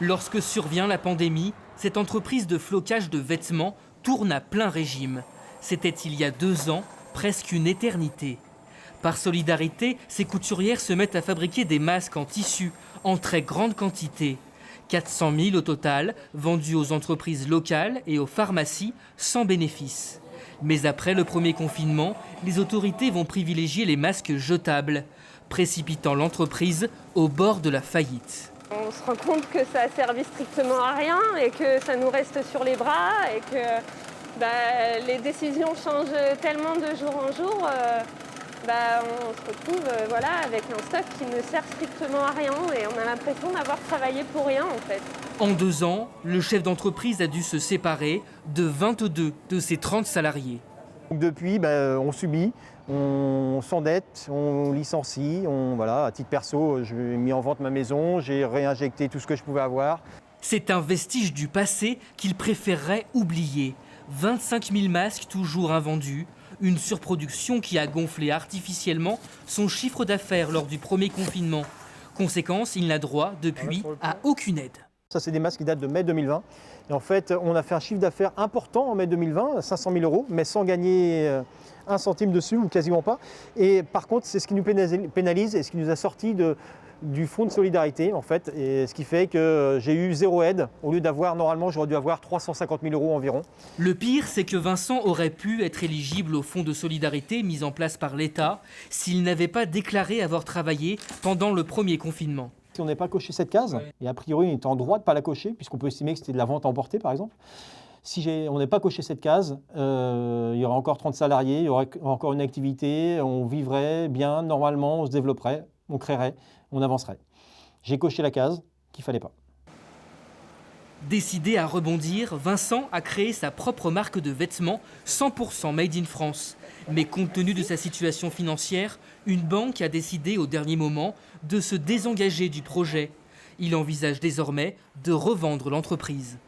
Lorsque survient la pandémie, cette entreprise de flocage de vêtements tourne à plein régime. C'était il y a 2 ans, presque une éternité. Par solidarité, ces couturières se mettent à fabriquer des masques en tissu en très grande quantité. 400 000 au total, vendus aux entreprises locales et aux pharmacies sans bénéfice. Mais après le premier confinement, les autorités vont privilégier les masques jetables, précipitant l'entreprise au bord de la faillite. On se rend compte que ça a servi strictement à rien et que ça nous reste sur les bras et que les décisions changent tellement de jour en jour. On se retrouve avec un stock qui ne sert strictement à rien et on a l'impression d'avoir travaillé pour rien en fait. En 2 ans, le chef d'entreprise a dû se séparer de 22 de ses 30 salariés. Depuis, on subit, on s'endette, on licencie, à titre perso, j'ai mis en vente ma maison, j'ai réinjecté tout ce que je pouvais avoir. C'est un vestige du passé qu'il préférerait oublier. 25 000 masques toujours invendus, une surproduction qui a gonflé artificiellement son chiffre d'affaires lors du premier confinement. Conséquence, il n'a droit depuis à aucune aide. Ça, c'est des masques qui datent de mai 2020. Et en fait, on a fait un chiffre d'affaires important en mai 2020, 500 000 €, mais sans gagner 1 centime dessus, ou quasiment pas. Et par contre, c'est ce qui nous pénalise et ce qui nous a sorti du fonds de solidarité, en fait. Et ce qui fait que j'ai eu 0 aide. Au lieu d'avoir, normalement, j'aurais dû avoir 350 000 € environ. Le pire, c'est que Vincent aurait pu être éligible au fonds de solidarité mis en place par l'État s'il n'avait pas déclaré avoir travaillé pendant le premier confinement. Si on n'est pas coché cette case, et a priori on est en droit de ne pas la cocher, puisqu'on peut estimer que c'était de la vente à emporter par exemple, si on n'est pas coché cette case, il y aurait encore 30 salariés, il y aurait encore une activité, on vivrait bien, normalement, on se développerait, on créerait, on avancerait. J'ai coché la case qu'il ne fallait pas. Décidé à rebondir, Vincent a créé sa propre marque de vêtements 100% made in France. Mais compte tenu de sa situation financière, une banque a décidé au dernier moment de se désengager du projet. Il envisage désormais de revendre l'entreprise.